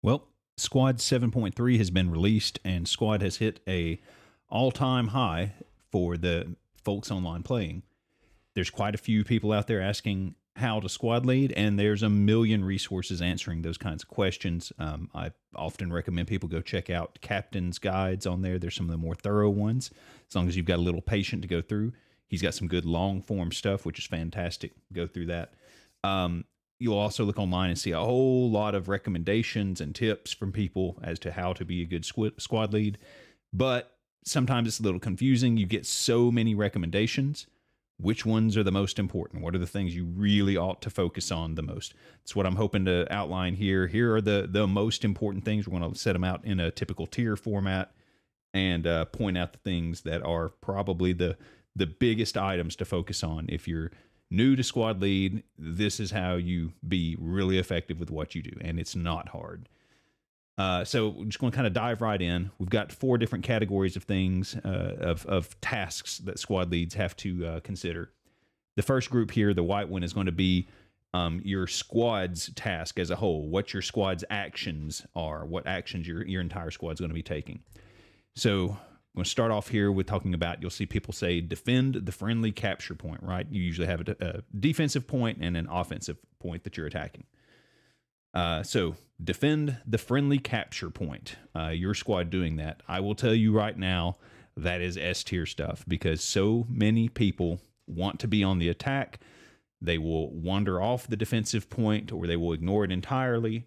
Well, Squad 7.3 has been released, and Squad has hit a all-time high for the folks online playing. There's quite a few people out there asking how to squad lead, and there's a million resources answering those kinds of questions. I often recommend people go check out captain's guides on there. There's some of the more thorough ones, as long as you've got a little patience to go through. He's got some good long-form stuff, which is fantastic. Go through that. You'll also look online and see a whole lot of recommendations and tips from people as to how to be a good squad lead. But sometimes it's a little confusing. You get so many recommendations. Which ones are the most important? What are the things you really ought to focus on the most? That's what I'm hoping to outline here. Here are the most important things. We're going to set them out in a typical tier format and point out the things that are probably the biggest items to focus on. If you're new to squad lead, this is how you be really effective with what you do, and it's not hard. So we're just going to kind of dive right in. We've got 4 different categories of things, of tasks that squad leads have to consider. The first group here, the white one, is going to be your squad's task as a whole, what your squad's actions are, what actions your entire squad's going to be taking. So I'm going to start off here with talking about, you'll see people say, defend the friendly capture point, right? You usually have a defensive point and an offensive point that you're attacking. So defend the friendly capture point. Your squad doing that. I will tell you right now, that is S tier stuff, because so many people want to be on the attack. They will wander off the defensive point, or they will ignore it entirely,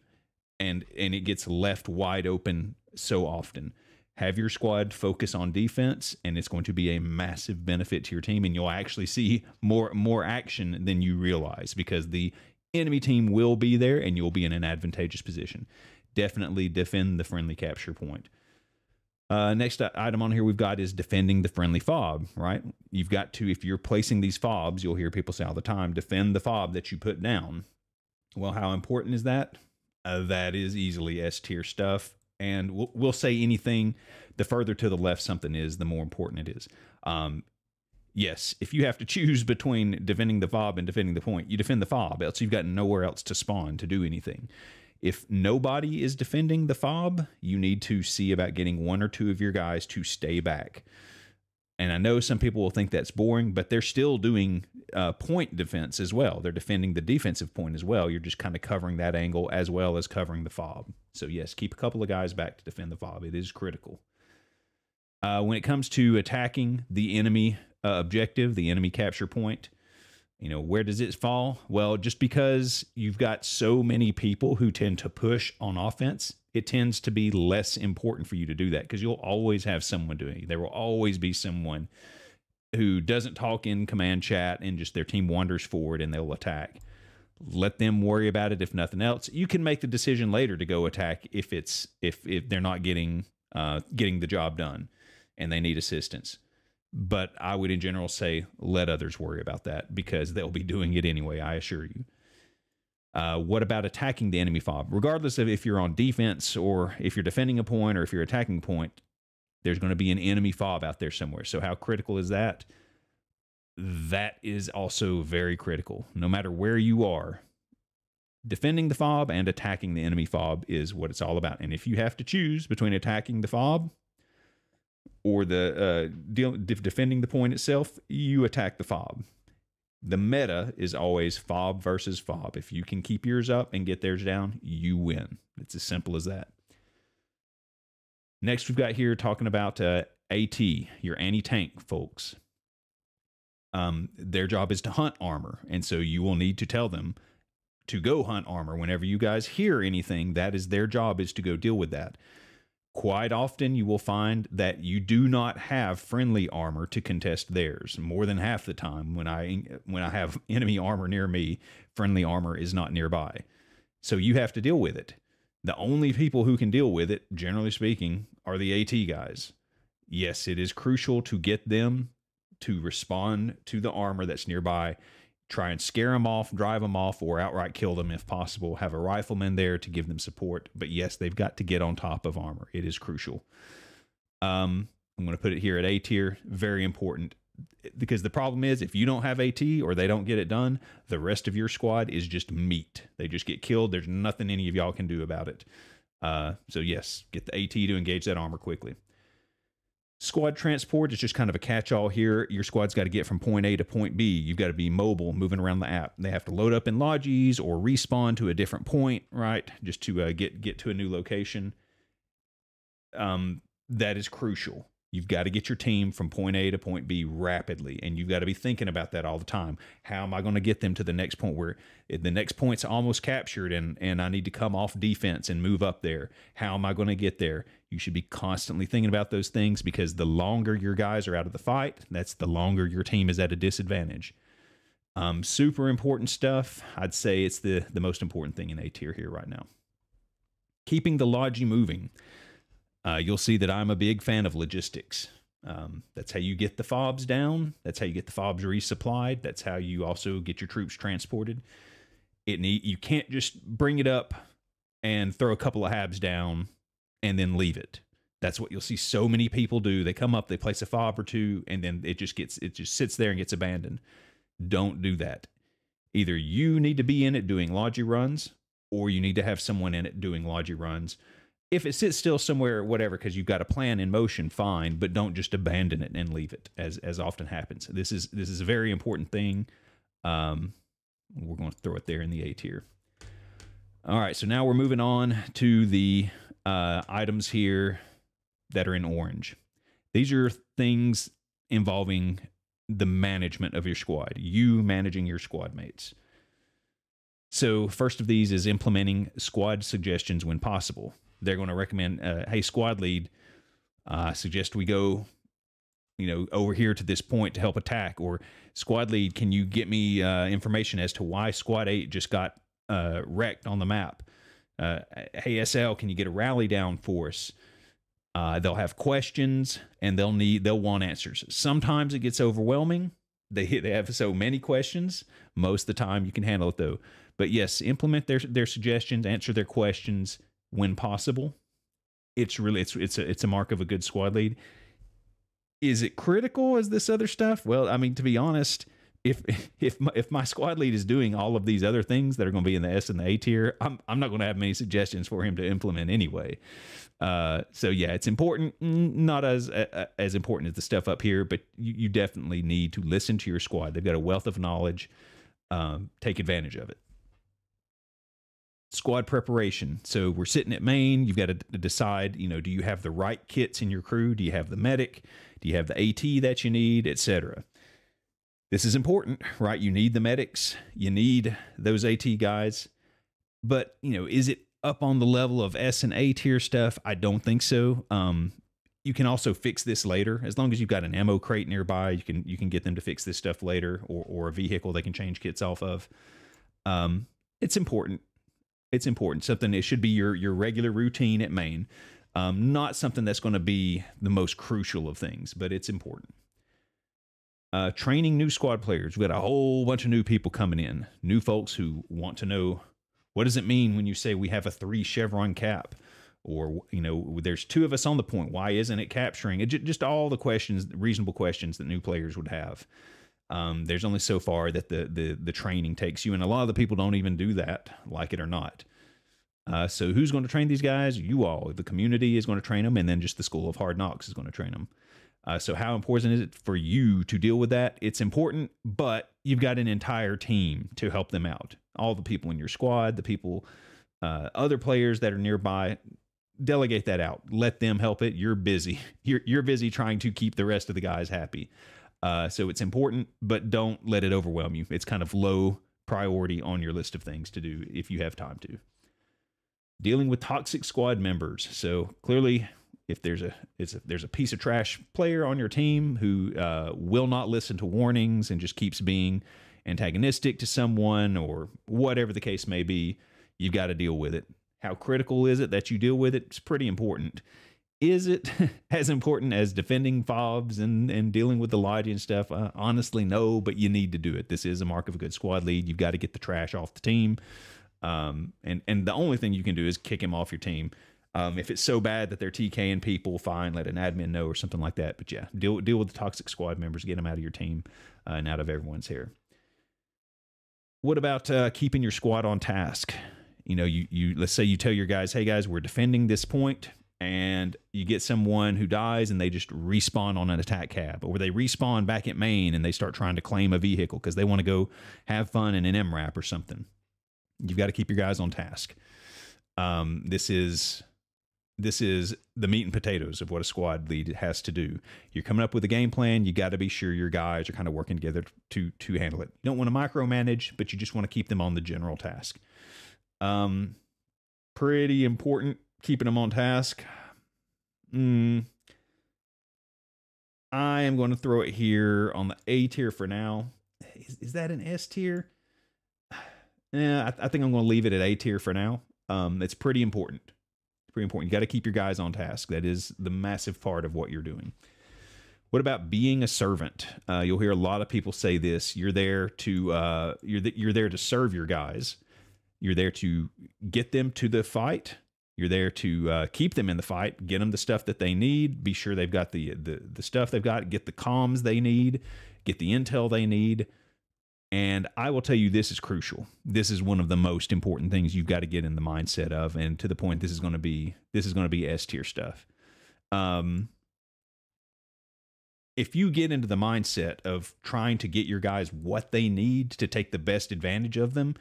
and it gets left wide open so often. Have your squad focus on defense, and it's going to be a massive benefit to your team, and you'll actually see more action than you realize, because the enemy team will be there and you'll be in an advantageous position. Definitely defend the friendly capture point. Next item on here we've got is defending the friendly fob, right? You've got to, if you're placing these fobs, you'll hear people say all the time, defend the fob that you put down. Well, how important is that? That is easily S tier stuff. And we'll say anything, the further to the left something is, the more important it is. Yes, if you have to choose between defending the fob and defending the point, you defend the fob, else you've got nowhere else to spawn to do anything. If nobody is defending the fob, you need to see about getting 1 or 2 of your guys to stay back. And I know some people will think that's boring, but they're still doing point defense as well. They're defending the defensive point as well. You're just kind of covering that angle as well as covering the fob. So yes, keep a couple of guys back to defend the fob. It is critical. When it comes to attacking the enemy objective, the enemy capture point, you know, where does it fall? Well, just because you've got so many people who tend to push on offense, it tends to be less important for you to do that, because you'll always have someone doing it. There will always be someone who doesn't talk in command chat and just their team wanders forward and they'll attack. Let them worry about it. If nothing else, you can make the decision later to go attack if they're not getting the job done and they need assistance. But I would in general say let others worry about that, because they'll be doing it anyway, I assure you. What about attacking the enemy fob? Regardless of if you're on defense or if you're defending a point or if you're attacking a point, there's going to be an enemy fob out there somewhere. So how critical is that? That is also very critical. No matter where you are, defending the fob and attacking the enemy fob is what it's all about. And if you have to choose between attacking the fob or defending the point itself, you attack the fob. The meta is always fob versus fob. If you can keep yours up and get theirs down, you win. It's as simple as that. Next, we've got here talking about AT, your anti-tank folks. Their job is to hunt armor, and so you will need to tell them to go hunt armor. Whenever you guys hear anything, that is their job, is to go deal with that. Quite often you will find that you do not have friendly armor to contest theirs. More than half the time when I have enemy armor near me, friendly armor is not nearby. So you have to deal with it. The only people who can deal with it, generally speaking, are the AT guys. Yes, it is crucial to get them to respond to the armor that's nearby. Try and scare them off, drive them off, or outright kill them if possible. Have a rifleman there to give them support. But yes, they've got to get on top of armor. It is crucial. I'm going to put it here at A tier. Very important. Because the problem is, if you don't have AT or they don't get it done, the rest of your squad is just meat. They just get killed. There's nothing any of y'all can do about it. So yes, get the AT to engage that armor quickly. Squad transport is just kind of a catch-all here. Your squad's got to get from point A to point B. You've got to be mobile, moving around the app. They have to load up in lodges or respawn to a different point, right? Just to get to a new location. That is crucial. You've got to get your team from point A to point B rapidly, and you've got to be thinking about that all the time. How am I going to get them to the next point where the next point's almost captured and I need to come off defense and move up there? How am I going to get there? You should be constantly thinking about those things, because the longer your guys are out of the fight, that's the longer your team is at a disadvantage. Super important stuff. I'd say it's the most important thing in A tier here right now. Keeping the logi moving. You'll see that I'm a big fan of logistics. That's how you get the fobs down. That's how you get the fobs resupplied. That's how you also get your troops transported. You can't just bring it up and throw a couple of habs down and then leave it. That's what you'll see so many people do. They come up, they place a fob or two, and then it just sits there and gets abandoned. Don't do that. Either you need to be in it doing logi runs, or you need to have someone in it doing logi runs. If it sits still somewhere or whatever, because you've got a plan in motion, fine, but don't just abandon it and leave it, as often happens. This is a very important thing. We're going to throw it there in the A tier. All right, so now we're moving on to the items here that are in orange. These are things involving the management of your squad, you managing your squad mates. So first of these is implementing squad suggestions when possible. They're going to recommend, hey, squad lead, suggest we go, over here to this point to help attack. Or squad lead, can you get me information as to why squad 8 just got wrecked on the map? Hey, SL, can you get a rally down for us? They'll have questions and they'll want answers. Sometimes it ggets overwhelming. They have so many questions. Most of the time you can handle it though. But yes, implement their suggestions, answer their questions when possible. It's a mark of a good squad lead. Is it critical as this other stuff? Well, I mean, to be honest, if my squad lead is doing all of these other things that are going to be in the S and the A tier, I'm not going to have many suggestions for him to implement anyway. So yeah, it's important, not as important as the stuff up here, but you definitely need to listen to your squad. They've got a wealth of knowledge. Take advantage of it. Squad preparation. So we're sitting at main. You've got to decide, do you have the right kits in your crew? Do you have the medic? Do you have the AT that you need, etc.? This is important, right? You need the medics. You need those AT guys. But, is it up on the level of S and A tier stuff? I don't think so. You can also fix this later. As long as you've got an ammo crate nearby, you can get them to fix this stuff later, or a vehicle they can change kits off of. It's important. It's important. Something, it should be your regular routine at main. Not something that's going to be the most crucial of things, but it's important. Training new squad players. We've got a whole bunch of new people coming in. New folks who want to know, what does it mean when you say we have a 3 chevron cap? Or, there's 2 of us on the point. Why isn't it capturing? Just all the questions, reasonable questions that new players would have. There's only so far that the training takes you, and a lot of the people don't even do that, like it or not. So who's going to train these guys? You all. The community is going to train them, and then just the School of Hard Knocks is going to train them. So how important is it for you to deal with that? It's important, but you've got an entire team to help them out. All the people in your squad, the people, other players that are nearby, delegate that out. Let them help it. You're busy. You're busy trying to keep the rest of the guys happy. So it's important, but don't let it overwhelm you. It's kind of low priority on your list of things to do if you have time to. Dealing with toxic squad members. So clearly, if there's a piece of trash player on your team who will not listen to warnings and just keeps being antagonistic to someone, or whatever the case may be, you've got to deal with it. How critical is it that you deal with it? It's pretty important. Is it as important as defending fobs and dealing with the logi and stuff? Honestly, no, but you need to do it. This is a mark of a good squad lead. You've got to get the trash off the team. And the only thing you can do is kick him off your team. If it's so bad that they're TKing people, fine, let an admin know or something like that. But yeah, deal with the toxic squad members, get them out of your team and out of everyone's hair. What about keeping your squad on task? You know, you let's say you tell your guys, hey guys, we're defending this point, and you get someone who dies and they just respawn on an attack cab, or they respawn back at main and they start trying to claim a vehicle because they want to go have fun in an MRAP or something. You've got to keep your guys on task. This is the meat and potatoes of what a squad lead has to do. You're coming up with a game plan. You got to be sure your guys are kind of working together to handle it. You don't want to micromanage, but you just want to keep them on the general task. Pretty important, keeping them on task. I am going to throw it here on the A tier for now. Is that an S tier? Yeah, I think I'm going to leave it at A tier for now. It's pretty important. Pretty important. You got to keep your guys on task. That is the massive part of what you're doing. What about being a servant? You'll hear a lot of people say this. You're there to you're there to serve your guys. You're there to get them to the fight. You're there to keep them in the fight, get them the stuff that they need, be sure they've got the stuff they've got, get the comms they need, get the intel they need. And I will tell you, this is crucial. This is one of the most important things you've got to get in the mindset of, and to the point, this is going to be S tier stuff. If you get into the mindset of trying to get your guys what they need to take the best advantage of them,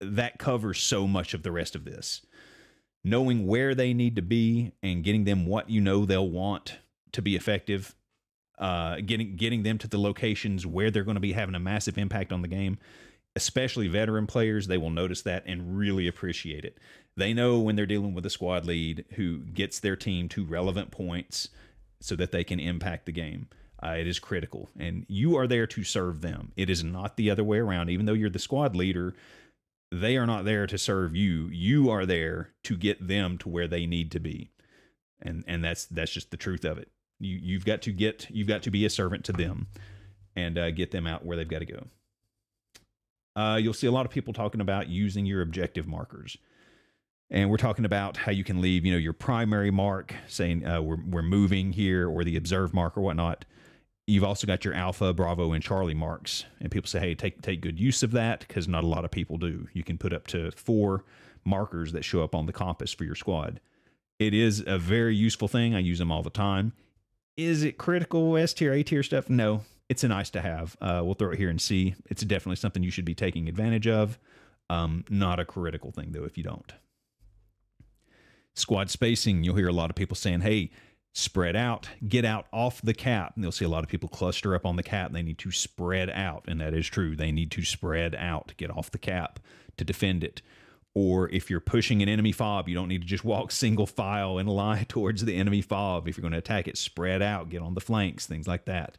that covers so much of the rest of this. Knowing where they need to be and getting them what you know they'll want to be effective, getting them to the locations where they're going to be having a massive impact on the game, especially veteran players, they will notice that and really appreciate it. They know when they're dealing with a squad lead who gets their team to relevant points so that they can impact the game. It is critical, and you are there to serve them. It is not the other way around. Even though you're the squad leader, they are not there to serve you. You are there to get them to where they need to be. And that's just the truth of it. You've got to be a servant to them and get them out where they've got to go. You'll see a lot of people talking about using your objective markers. And we're talking about how you can leave, your primary mark saying we're moving here, or the observe mark or whatnot. You've also got your Alpha, Bravo, and Charlie marks. And people say, hey, take good use of that, because not a lot of people do. You can put up to 4 markers that show up on the compass for your squad. It is a very useful thing. I use them all the time. Is it critical S tier, A tier stuff? No, it's a nice to have. We'll throw it here and see. It's definitely something you should be taking advantage of. Not a critical thing, though, if you don't. Squad spacing, you'll hear a lot of people saying, hey, spread out, get out off the cap. And you'll see a lot of people cluster up on the cap. And they need to spread out. And that is true. They need to spread out, get off the cap to defend it. Or if you're pushing an enemy fob, you don't need to just walk single file in a line towards the enemy fob. If you're going to attack it, spread out, get on the flanks, things like that.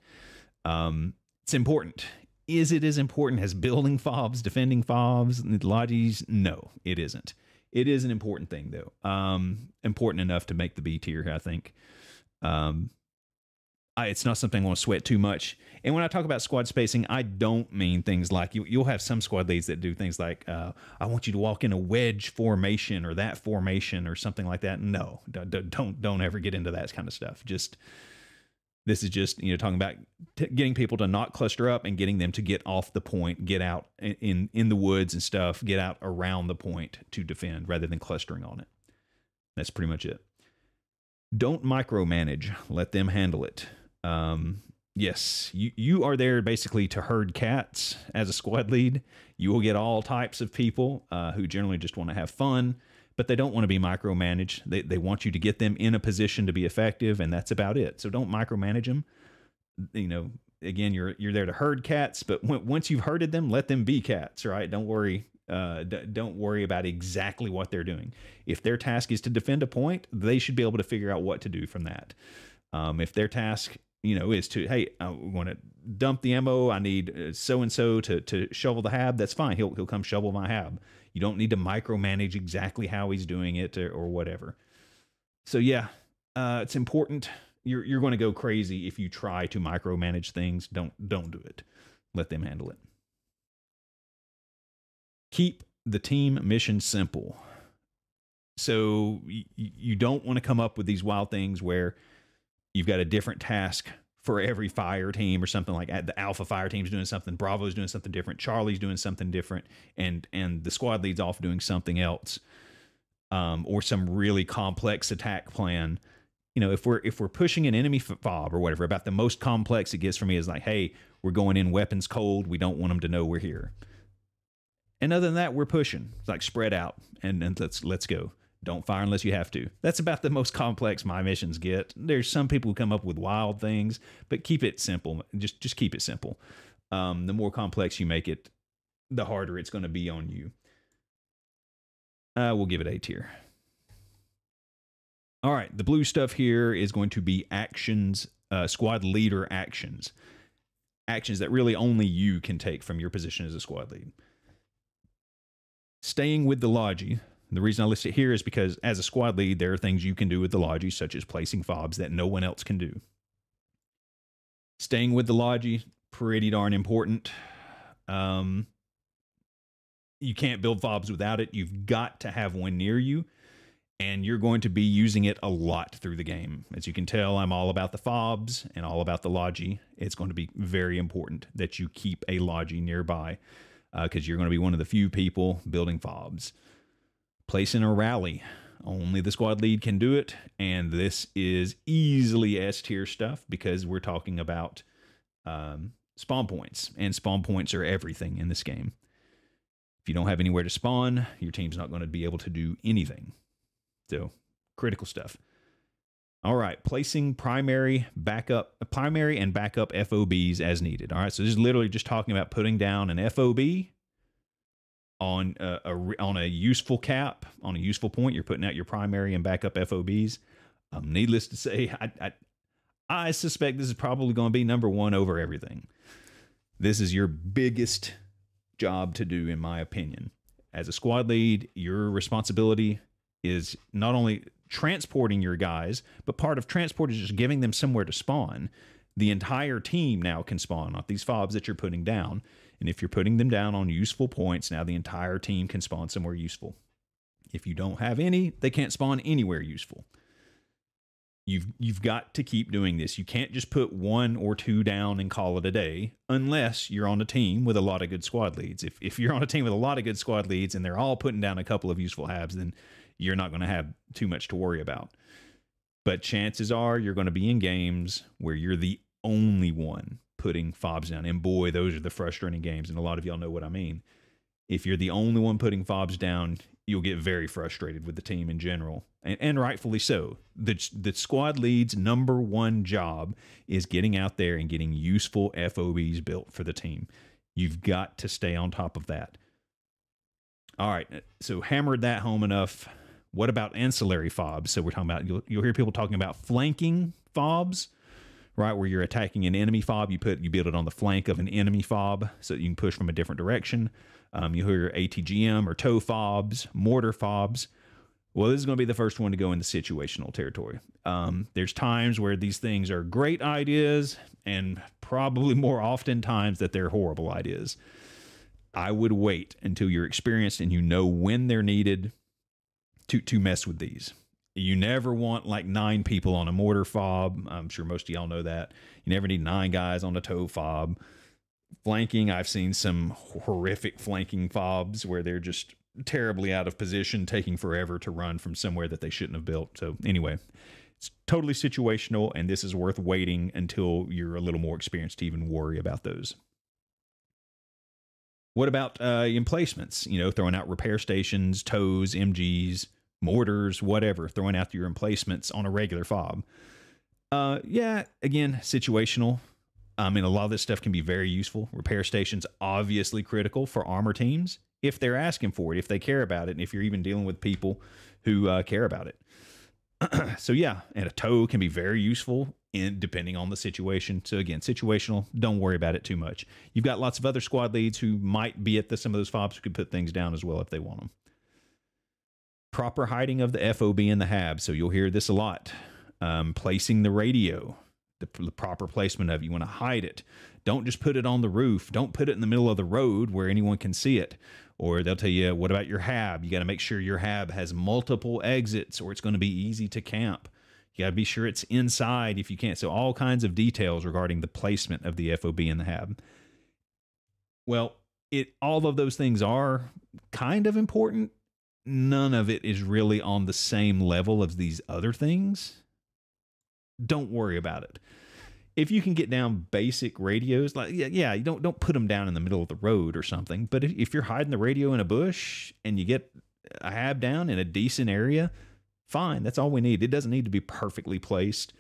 It's important. Is it as important as building fobs, defending fobs, and lodges? No, it isn't. It is an important thing, though. Important enough to make the B tier, I think. It's not something I want to sweat too much. And when I talk about squad spacing, I don't mean things like you'll have some squad leads that do things like, I want you to walk in a wedge formation or that formation or something like that. No, don't ever get into that kind of stuff. This is just, talking about getting people to not cluster up and getting them to get off the point, get out in the woods and stuff, get out around the point to defend rather than clustering on it. That's pretty much it. Don't micromanage. Let them handle it. Yes, you are there basically to herd cats as a squad lead. You will get all types of people who generally just want to have fun, but they don't want to be micromanaged. They want you to get them in a position to be effective, and that's about it. So don't micromanage them. Again, you're there to herd cats, but once you've herded them, let them be cats, right? Don't worry. Don't worry about exactly what they're doing. If their task is to defend a point, they should be able to figure out what to do from that. If their task, is to, hey, I want to dump the ammo, I need so-and-so to shovel the hab, that's fine. He'll come shovel my hab. You don't need to micromanage exactly how he's doing it or whatever. So yeah, it's important. You're going to go crazy if you try to micromanage things. Don't do it. Let them handle it. Keep the team mission simple. So you don't want to come up with these wild things where you've got a different task for every fire team or something like that. The alpha fire team's doing something, Bravo's doing something different, Charlie's doing something different, and the squad lead's off doing something else, or some really complex attack plan. You know, if we're pushing an enemy fob or whatever, about the most complex it gets for me is like, hey, we're going in weapons cold. We don't want them to know we're here. And other than that, we're pushing. It's like spread out and let's go. Don't fire unless you have to. That's about the most complex my missions get. There's some people who come up with wild things, but keep it simple. Just keep it simple. The more complex you make it, the harder it's going to be on you. We'll give it A tier. All right, the blue stuff here is going to be actions, squad leader actions. Actions that really only you can take from your position as a squad lead. Staying with the Logi. The reason I list it here is because as a squad lead, there are things you can do with the Logi, such as placing fobs that no one else can do. Staying with the Logi, pretty darn important. You can't build fobs without it. You've got to have one near you, and you're going to be using it a lot through the game. As you can tell, I'm all about the fobs and all about the Logi. It's going to be very important that you keep a Logi nearby, because you're going to be one of the few people building fobs. Placing a rally. Only the squad lead can do it, and this is easily S tier stuff because we're talking about spawn points, and spawn points are everything in this game. If you don't have anywhere to spawn, your team's not going to be able to do anything. So, critical stuff. All right, placing primary and backup FOBs as needed. All right, so this is literally just talking about putting down an FOB on a useful cap, on a useful point. You're putting out your primary and backup FOBs. Needless to say, I suspect this is probably going to be number one over everything. This is your biggest job to do, in my opinion. As a squad lead, your responsibility is not only transporting your guys, but part of transport is just giving them somewhere to spawn. The entire team now can spawn off these fobs that you're putting down. And if you're putting them down on useful points, now the entire team can spawn somewhere useful. If you don't have any, they can't spawn anywhere useful. You've got to keep doing this. You can't just put one or two down and call it a day, unless you're on a team with a lot of good squad leads. If you're on a team with a lot of good squad leads and they're all putting down a couple of useful habs, then you're not going to have too much to worry about. But chances are you're going to be in games where you're the only one putting fobs down. And boy, those are the frustrating games. And a lot of y'all know what I mean. If you're the only one putting fobs down, you'll get very frustrated with the team in general. And rightfully so. The squad lead's number one job is getting out there and getting useful FOBs built for the team. You've got to stay on top of that. All right, so hammered that home enough. What about ancillary fobs? So we're talking about, you'll hear people talking about flanking fobs, right? Where you're attacking an enemy fob, you build it on the flank of an enemy fob so that you can push from a different direction. You'll hear ATGM or toe fobs, mortar fobs. Well, this is going to be the first one to go into situational territory. There's times where these things are great ideas, and probably more often times that they're horrible ideas. I would wait until you're experienced and you know when they're needed to mess with these. You never want like 9 people on a mortar fob. I'm sure most of y'all know that. You never need 9 guys on a toe fob. Flanking, I've seen some horrific flanking fobs where they're just terribly out of position, taking forever to run from somewhere that they shouldn't have built. So anyway, it's totally situational, and this is worth waiting until you're a little more experienced to even worry about those. What about emplacements? You know, throwing out repair stations, tows, MGs, mortars, whatever, throwing out your emplacements on a regular fob. Yeah, again, situational. I mean, a lot of this stuff can be very useful. Repair stations, obviously critical for armor teams if they're asking for it, if they care about it, and if you're even dealing with people who care about it. So yeah, and a tow can be very useful depending on the situation. So again, situational, don't worry about it too much. You've got lots of other squad leads who might be at some of those fobs who could put things down as well if they want them. Proper hiding of the FOB and the HAB. So you'll hear this a lot. Placing the radio, the proper placement of it. You want to hide it. Don't just put it on the roof. Don't put it in the middle of the road where anyone can see it. Or they'll tell you, what about your HAB? You got to make sure your HAB has multiple exits or it's going to be easy to camp. You got to be sure it's inside if you can't. So all kinds of details regarding the placement of the FOB in the hab. Well, all of those things are kind of important. None of it is really on the same level as these other things. Don't worry about it. If you can get down basic radios, like yeah, you don't put them down in the middle of the road or something. But if you're hiding the radio in a bush and you get a hab down in a decent area, fine. That's all we need. It doesn't need to be perfectly placed.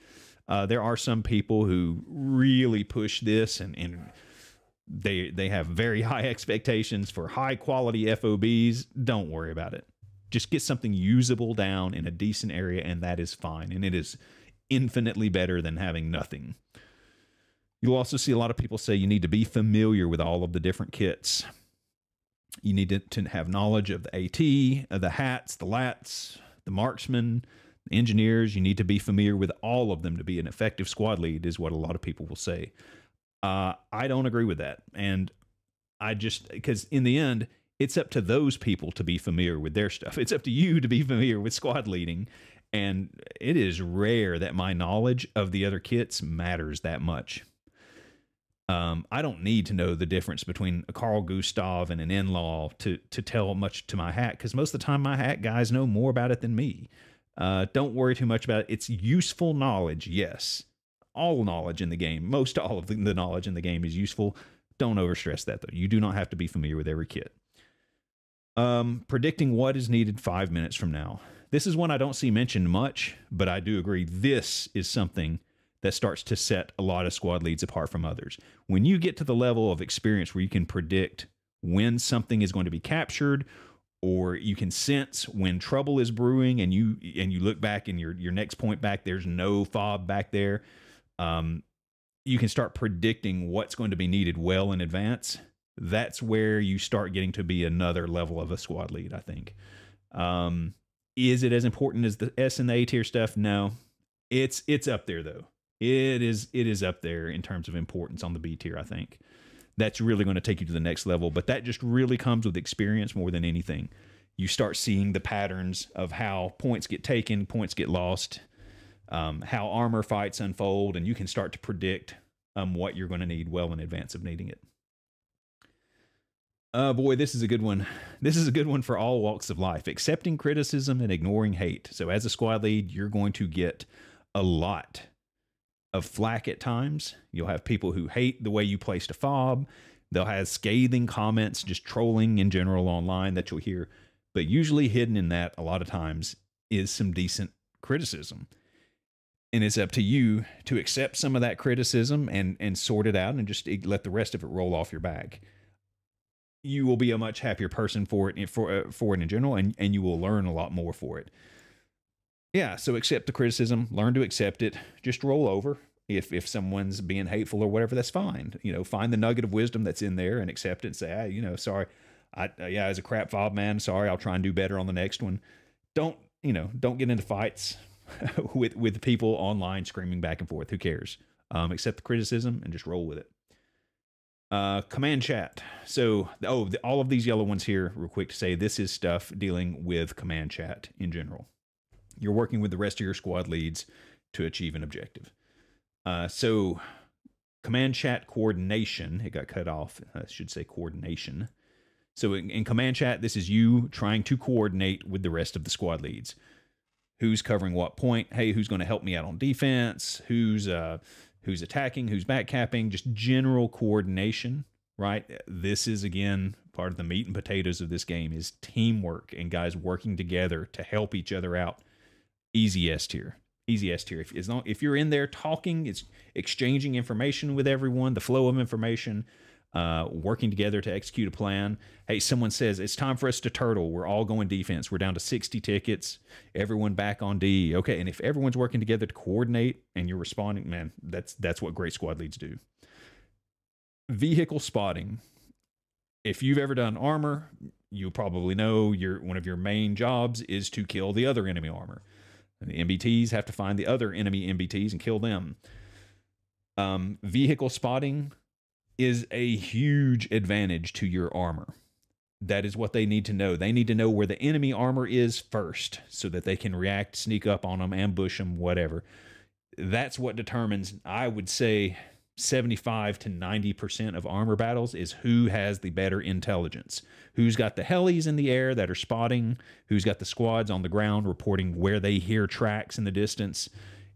There are some people who really push this and they have very high expectations for high quality FOBs. Don't worry about it. Just get something usable down in a decent area, and that is fine. And it is infinitely better than having nothing. You'll also see a lot of people say you need to be familiar with all of the different kits. You need to have knowledge of the AT, the hats, the lats, the marksmen, the engineers. You need to be familiar with all of them to be an effective squad lead, is what a lot of people will say. I don't agree with that. And because in the end, it's up to those people to be familiar with their stuff. It's up to you to be familiar with squad leading. And it is rare that my knowledge of the other kits matters that much. I don't need to know the difference between a Carl Gustav and an in-law to tell much to my hack, because most of the time my hack guys know more about it than me. Don't worry too much about it. It's useful knowledge, yes. All knowledge in the game, most all of the knowledge in the game is useful. Don't overstress that, though. You do not have to be familiar with every kit. Predicting what is needed 5 minutes from now. This is one I don't see mentioned much, but I do agree this is something that starts to set a lot of squad leads apart from others. When you get to the level of experience where you can predict when something is going to be captured, or you can sense when trouble is brewing, and you look back in your next point back, there's no fob back there. You can start predicting what's going to be needed well in advance. That's where you start getting to be another level of a squad lead, I think. Is it as important as the S and the A tier stuff? No. It's up there, though. It is up there in terms of importance on the B tier, I think. That's really going to take you to the next level, but that just really comes with experience more than anything. You start seeing the patterns of how points get taken, points get lost, how armor fights unfold, and you can start to predict what you're going to need well in advance of needing it. Boy, this is a good one. This is a good one for all walks of life. Accepting criticism and ignoring hate. So as a squad lead, you're going to get a lot of flack at times. You'll have people who hate the way you placed a fob. They'll have scathing comments, just trolling in general online that you'll hear. But usually hidden in that, a lot of times, is some decent criticism. And it's up to you to accept some of that criticism and sort it out and just let the rest of it roll off your back. You will be a much happier person for it in general, and you will learn a lot more for it. Yeah, so accept the criticism, learn to accept it, just roll over. If someone's being hateful or whatever, that's fine. You know, find the nugget of wisdom that's in there and accept it and say, hey, you know, sorry, as a crap fob man, sorry, I'll try and do better on the next one. Don't get into fights with people online screaming back and forth. Who cares? Accept the criticism and just roll with it. Command chat. So, all of these yellow ones here, real quick to say, this is stuff dealing with command chat in general. You're working with the rest of your squad leads to achieve an objective. So command chat coordination, it got cut off. I should say coordination. So in command chat, this is you trying to coordinate with the rest of the squad leads. Who's covering what point? Hey, who's going to help me out on defense? Who's attacking? Who's backcapping? Just general coordination, right? This is, again, part of the meat and potatoes of this game is teamwork and guys working together to help each other out. Easy S tier. Easy S tier. If you're in there talking, it's exchanging information with everyone, the flow of information, working together to execute a plan. Hey, someone says, it's time for us to turtle. We're all going defense. We're down to 60 tickets. Everyone back on D. Okay, and if everyone's working together to coordinate and you're responding, man, that's what great squad leads do. Vehicle spotting. If you've ever done armor, you probably know one of your main jobs is to kill the other enemy armor. And the MBTs have to find the other enemy MBTs and kill them. Vehicle spotting is a huge advantage to your armor. That is what they need to know. They need to know where the enemy armor is first so that they can react, sneak up on them, ambush them, whatever. That's what determines, I would say, 75 to 90% of armor battles is who has the better intelligence. Who's got the helis in the air that are spotting, who's got the squads on the ground reporting where they hear tracks in the distance.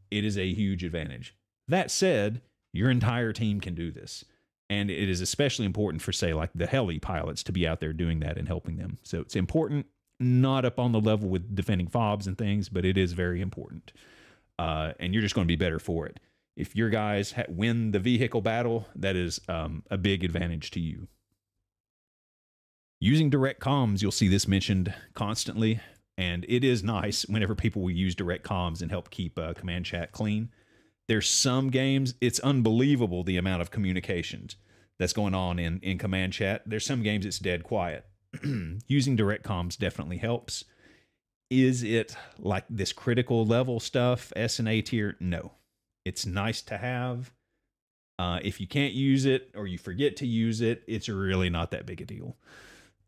It is a huge advantage. That said, your entire team can do this. And it is especially important for, say, like the heli pilots to be out there doing that and helping them. So it's important, not up on the level with defending fobs and things, but it is very important. And you're just going to be better for it. If your guys win the vehicle battle, that is a big advantage to you. Using direct comms, you'll see this mentioned constantly. And it is nice whenever people will use direct comms and help keep command chat clean. There's some games, it's unbelievable the amount of communications that's going on in command chat. There's some games it's dead quiet. Using direct comms definitely helps. Is it like this critical level stuff, S and A tier? No. It's nice to have. If you can't use it or you forget to use it, it's really not that big a deal.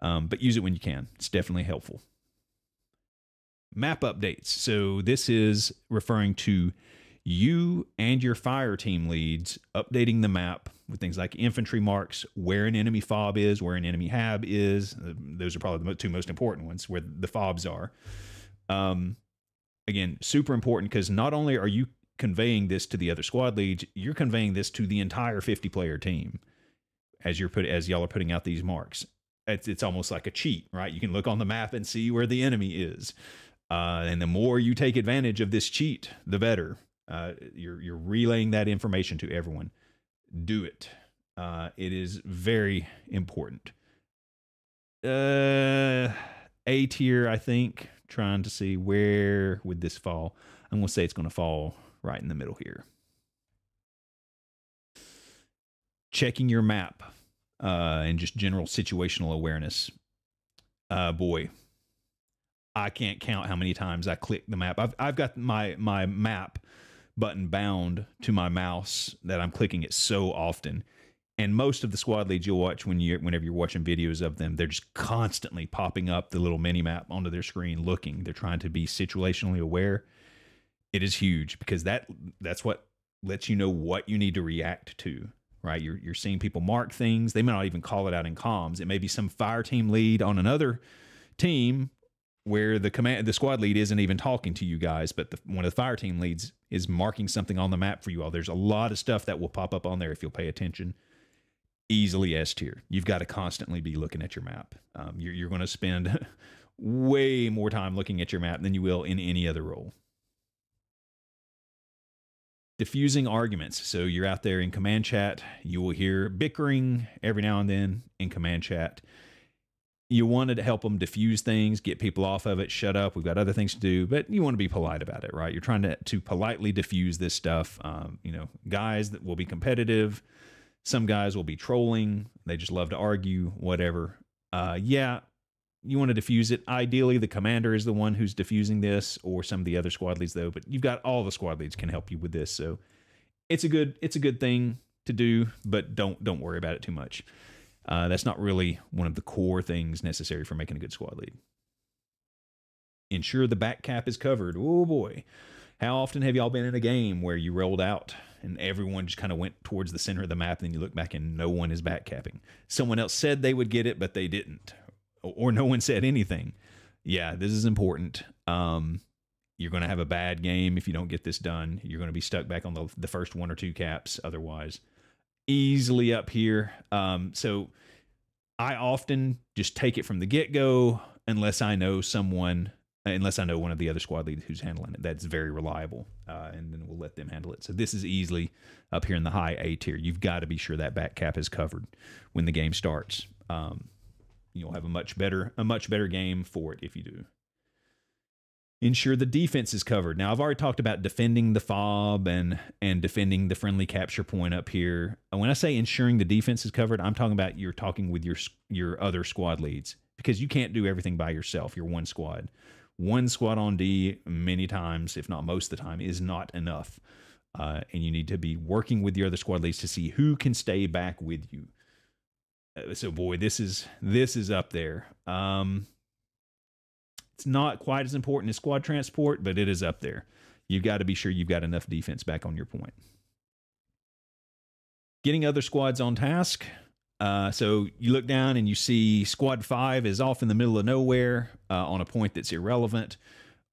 But use it when you can. It's definitely helpful. Map updates. So this is referring to you and your fire team leads updating the map with things like infantry marks, where an enemy fob is, where an enemy hab is. Those are probably the two most important ones, where the fobs are. Again, super important, because not only are you conveying this to the other squad leads, you're conveying this to the entire 50-player team as y'all are putting out these marks. It's almost like a cheat, right? You can look on the map and see where the enemy is. And the more you take advantage of this cheat, the better. You're relaying that information to everyone. Do it. It is very important. A tier, I think. Trying to see where would this fall. I'm going to say it's going to fall right in the middle here. Checking your map and just general situational awareness. Boy, I can't count how many times I click the map. I've got my map button bound to my mouse that I'm clicking it so often. And most of the squad leads you'll watch whenever you're watching videos of them, they're just constantly popping up the little mini map onto their screen looking. They're trying to be situationally aware. It is huge, because that's what lets you know what you need to react to, right? You're seeing people mark things. They may not even call it out in comms. It may be some fire team lead on another team where the squad lead isn't even talking to you guys, but one of the fire team leads is marking something on the map for you all. There's a lot of stuff that will pop up on there if you'll pay attention. Easily S tier. You've got to constantly be looking at your map. You're going to spend way more time looking at your map than you will in any other role. Diffusing arguments. So you're out there in command chat. You will hear bickering every now and then in command chat. You wanted to help them diffuse things, get people off of it, shut up, we've got other things to do, but you want to be polite about it, right? You're trying to politely diffuse this stuff. Guys that will be competitive, some guys will be trolling, they just love to argue, whatever. Yeah, you want to diffuse it. Ideally, the commander is the one who's diffusing this, or some of the other squad leads, though, but you've got all the squad leads can help you with this, so it's a good thing to do, but don't worry about it too much. That's not really one of the core things necessary for making a good squad lead. Ensure the back cap is covered. Oh boy. How often have y'all been in a game where you rolled out and everyone just kind of went towards the center of the map, and then you look back and no one is back capping? Someone else said they would get it, but they didn't. Or no one said anything. Yeah, this is important. You're going to have a bad game if you don't get this done. You're going to be stuck back on the first one or two caps otherwise. Easily up here. So I often just take it from the get-go unless I know one of the other squad leads who's handling it. That's very reliable, and then we'll let them handle it. So this is easily up here in the high A tier. You've got to be sure that back cap is covered when the game starts. You'll have a much better game for it if you do. Ensure the defense is covered. Now, I've already talked about defending the fob and defending the friendly capture point up here. When I say ensuring the defense is covered, I'm talking about you're talking with your other squad leads, because you can't do everything by yourself. You're one squad. One squad on D many times, if not most of the time, is not enough. And you need to be working with your other squad leads to see who can stay back with you. So boy, this is up there. It's not quite as important as squad transport, but it is up there. You've got to be sure you've got enough defense back on your point. Getting other squads on task. So you look down and you see squad 5 is off in the middle of nowhere on a point that's irrelevant.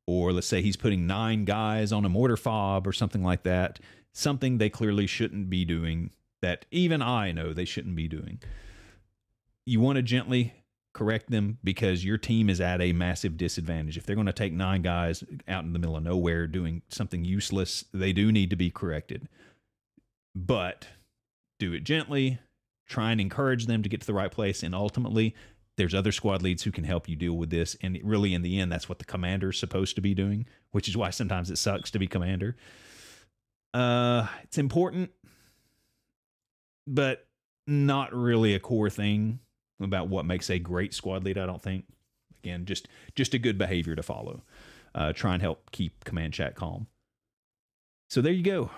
Or let's say he's putting 9 guys on a mortar fob or something like that. Something they clearly shouldn't be doing, that even I know they shouldn't be doing. You want to gently correct them because your team is at a massive disadvantage. If they're going to take 9 guys out in the middle of nowhere doing something useless, they do need to be corrected. But do it gently, try and encourage them to get to the right place, and ultimately there's other squad leads who can help you deal with this. And really, in the end, that's what the commander is supposed to be doing, which is why sometimes it sucks to be commander. It's important, but not really a core thing about what makes a great squad lead, I don't think. Again, just a good behavior to follow. Try and help keep command chat calm. So there you go.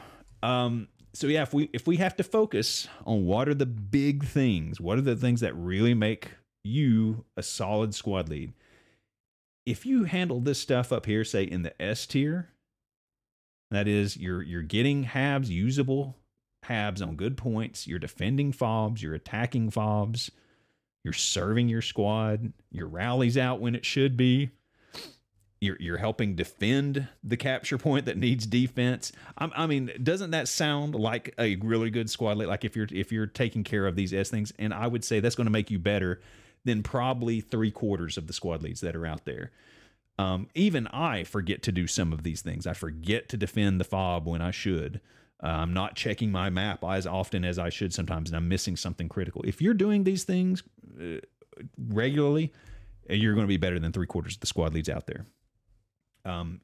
So yeah, if we have to focus on what are the big things, what are the things that really make you a solid squad lead, if you handle this stuff up here, say in the S tier, that is, you're getting halves, usable halves on good points, you're defending fobs, you're attacking fobs, you're serving your squad, your rallies out when it should be, you're helping defend the capture point that needs defense. I mean, doesn't that sound like a really good squad lead? Like if you're taking care of these S things, and I would say that's going to make you better than probably 3/4 of the squad leads that are out there. Even I forget to do some of these things. I forget to defend the fob when I should. I'm not checking my map as often as I should sometimes, and I'm missing something critical. If you're doing these things regularly, you're going to be better than 3/4 of the squad leads out there.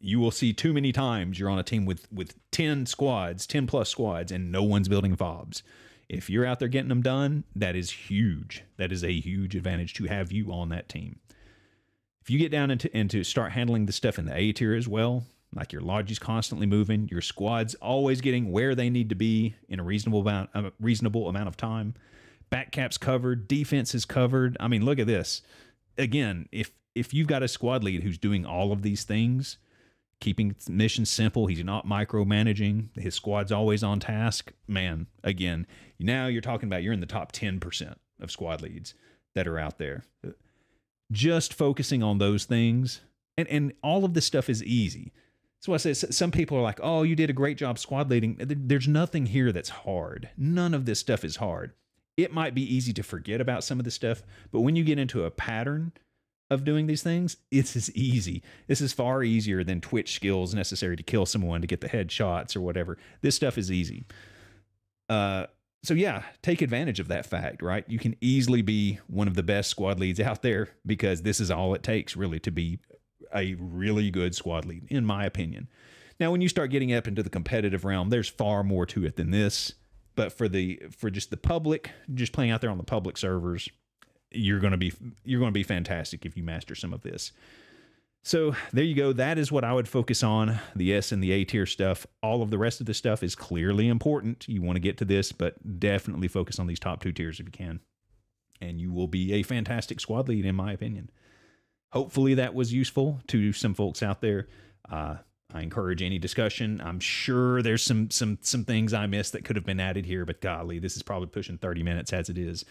You will see too many times you're on a team with 10 squads, 10 plus squads, and no one's building fobs. If you're out there getting them done, that is huge. That is a huge advantage to have you on that team. If you get down into start handling the stuff in the A tier as well, like your logi's constantly moving, your squad's always getting where they need to be in a reasonable amount of time, back cap's covered, defense is covered. I mean, look at this. Again, if you've got a squad lead who's doing all of these things, keeping missions simple, he's not micromanaging, his squad's always on task, man, again, now you're talking about you're in the top 10% of squad leads that are out there. Just focusing on those things, and all of this stuff is easy. So I say some people are like, oh, you did a great job squad leading. There's nothing here that's hard. None of this stuff is hard. It might be easy to forget about some of this stuff, but when you get into a pattern of doing these things, it's as easy. This is far easier than Twitch skills necessary to kill someone to get the headshots or whatever. This stuff is easy. So yeah, take advantage of that fact, right? You can easily be one of the best squad leads out there because this is all it takes really to be a really good squad lead, in my opinion. Now, when you start getting up into the competitive realm, there's far more to it than this. But for just the public, just playing out there on the public servers, you're going to be fantastic if you master some of this. So there you go. That is what I would focus on, the S and the A tier stuff. All of the rest of the stuff is clearly important. You want to get to this, but definitely focus on these top 2 tiers if you can. And you will be a fantastic squad lead, in my opinion. Hopefully that was useful to some folks out there. I encourage any discussion. I'm sure there's some things I missed that could have been added here, but golly, this is probably pushing 30 minutes as it is.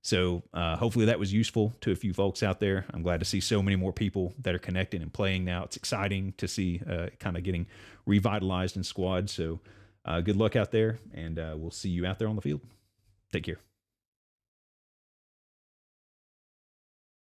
So hopefully that was useful to a few folks out there. I'm glad to see so many more people that are connected and playing now. It's exciting to see kind of getting revitalized in squad. So good luck out there, and we'll see you out there on the field. Take care.